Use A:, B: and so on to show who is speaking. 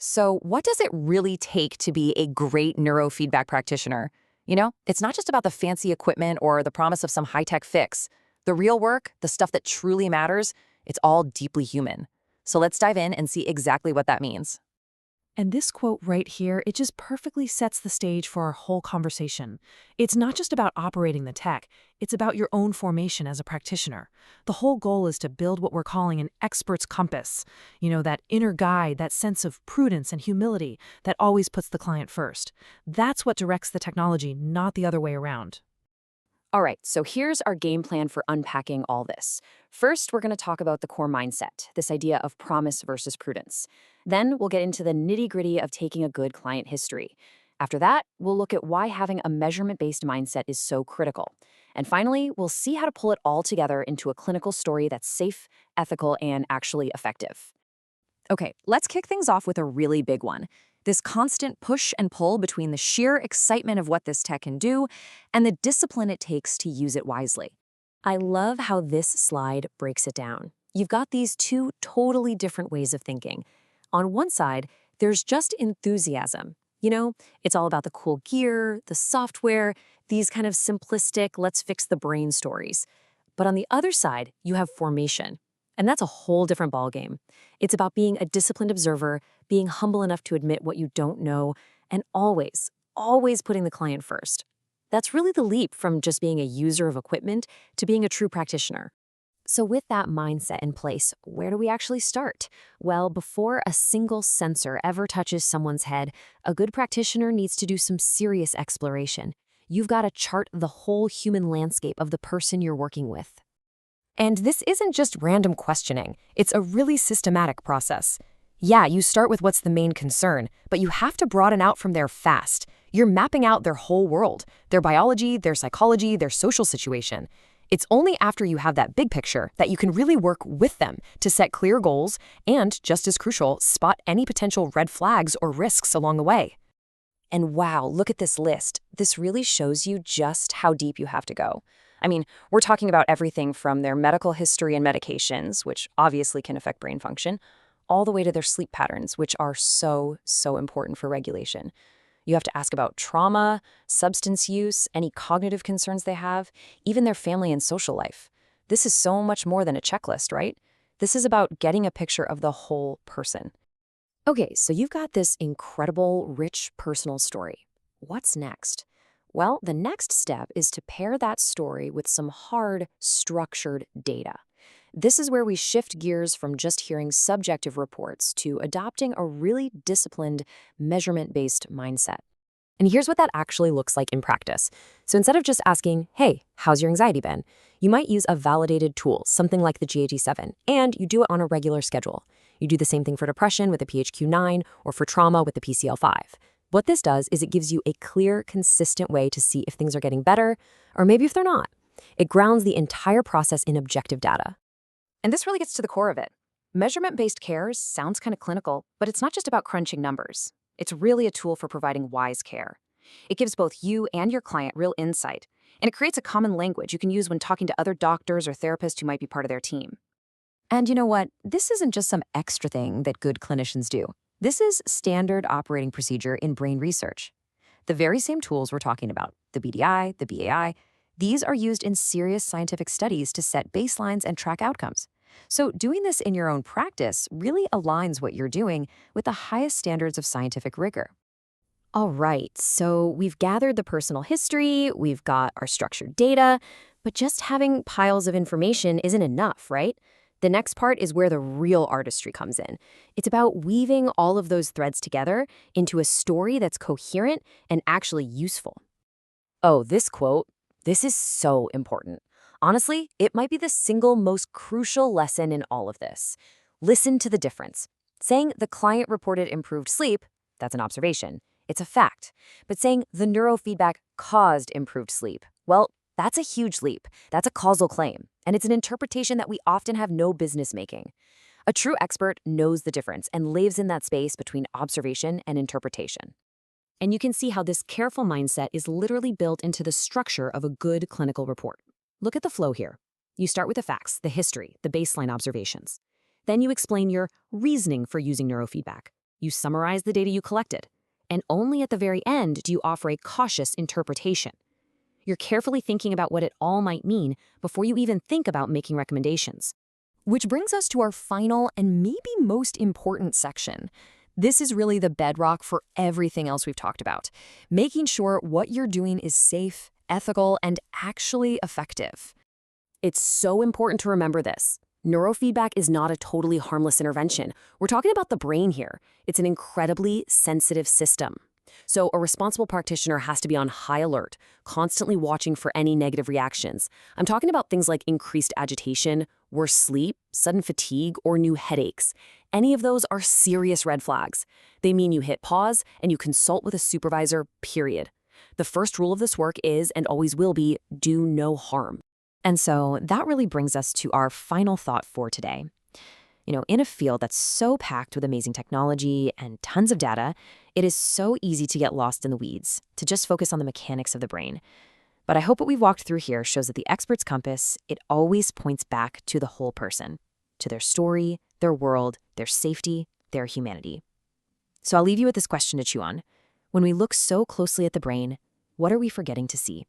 A: So, what does it really take to be a great neurofeedback practitioner? It's not just about the fancy equipment or the promise of some high tech fix. The real work, the stuff that truly matters, it's all deeply human. So, let's dive in and see exactly what that means.
B: And this quote right here, it just perfectly sets the stage for our whole conversation. It's not just about operating the tech, it's about your own formation as a practitioner. The whole goal is to build what we're calling an expert's compass. That inner guide, that sense of prudence and humility that always puts the client first. That's what directs the technology, not the other way around.
A: All right, so here's our game plan for unpacking all this. First, we're going to talk about the core mindset, this idea of promise versus prudence. Then we'll get into the nitty-gritty of taking a good client history. After that, we'll look at why having a measurement-based mindset is so critical. And finally, we'll see how to pull it all together into a clinical story that's safe, ethical, and actually effective. Okay, let's kick things off with a really big one. This constant push and pull between the sheer excitement of what this tech can do and the discipline it takes to use it wisely. I love how this slide breaks it down. You've got these two totally different ways of thinking. On one side, there's just enthusiasm. It's all about the cool gear, the software, these kind of simplistic, let's fix the brain stories. But on the other side, you have formation. And that's a whole different ballgame. It's about being a disciplined observer, being humble enough to admit what you don't know, and always putting the client first. That's really the leap from just being a user of equipment to being a true practitioner. So with that mindset in place, where do we actually start? Well, before a single sensor ever touches someone's head, a good practitioner needs to do some serious exploration. You've got to chart the whole human landscape of the person you're working with. And this isn't just random questioning. It's a really systematic process. Yeah, you start with what's the main concern, but you have to broaden out from there fast. You're mapping out their whole world, their biology, their psychology, their social situation. It's only after you have that big picture that you can really work with them to set clear goals and, just as crucial, spot any potential red flags or risks along the way. And wow, look at this list. This really shows you just how deep you have to go. I mean, we're talking about everything from their medical history and medications, which obviously can affect brain function, all the way to their sleep patterns, which are so important for regulation. You have to ask about trauma, substance use, any cognitive concerns they have, even their family and social life. This is so much more than a checklist, right? This is about getting a picture of the whole person. Okay, so you've got this incredible, rich personal story. What's next? Well, the next step is to pair that story with some hard, structured data. This is where we shift gears from just hearing subjective reports to adopting a really disciplined, measurement-based mindset. And here's what that actually looks like in practice. So instead of just asking, hey, how's your anxiety been? You might use a validated tool, something like the GAG-7, and you do it on a regular schedule. You do the same thing for depression with the PHQ-9 or for trauma with the PCL-5. What this does is it gives you a clear, consistent way to see if things are getting better, or maybe if they're not. It grounds the entire process in objective data. And this really gets to the core of it. Measurement-based care sounds kind of clinical, but it's not just about crunching numbers. It's really a tool for providing wise care. It gives both you and your client real insight, and it creates a common language you can use when talking to other doctors or therapists who might be part of their team. And you know what? This isn't just some extra thing that good clinicians do. This is standard operating procedure in brain research. The very same tools we're talking about, the BDI, the BAI, these are used in serious scientific studies to set baselines and track outcomes. So doing this in your own practice really aligns what you're doing with the highest standards of scientific rigor. All right, so we've gathered the personal history, we've got our structured data, but just having piles of information isn't enough, right? The next part is where the real artistry comes in. It's about weaving all of those threads together into a story that's coherent and actually useful. Oh, this quote, this is so important. Honestly, it might be the single most crucial lesson in all of this. Listen to the difference. Saying the client reported improved sleep, that's an observation. It's a fact. But saying the neurofeedback caused improved sleep, well, that's a huge leap. That's a causal claim. And it's an interpretation that we often have no business making. A true expert knows the difference and lives in that space between observation and interpretation. And you can see how this careful mindset is literally built into the structure of a good clinical report. Look at the flow here. You start with the facts, the history, the baseline observations. Then you explain your reasoning for using neurofeedback. You summarize the data you collected, and only at the very end do you offer a cautious interpretation. You're carefully thinking about what it all might mean before you even think about making recommendations. Which brings us to our final and maybe most important section. This is really the bedrock for everything else we've talked about, making sure what you're doing is safe, ethical, and actually effective. It's so important to remember this. Neurofeedback is not a totally harmless intervention. We're talking about the brain here. It's an incredibly sensitive system. So a responsible practitioner has to be on high alert, constantly watching for any negative reactions. I'm talking about things like increased agitation, worse sleep, sudden fatigue, or new headaches. Any of those are serious red flags. They mean you hit pause and you consult with a supervisor, period. The first rule of this work is, and always will be, do no harm. And so that really brings us to our final thought for today. In a field that's so packed with amazing technology and tons of data, it is so easy to get lost in the weeds, to just focus on the mechanics of the brain. But I hope what we've walked through here shows that the expert's compass, it always points back to the whole person, to their story, their world, their safety, their humanity. So I'll leave you with this question to chew on. When we look so closely at the brain, what are we forgetting to see?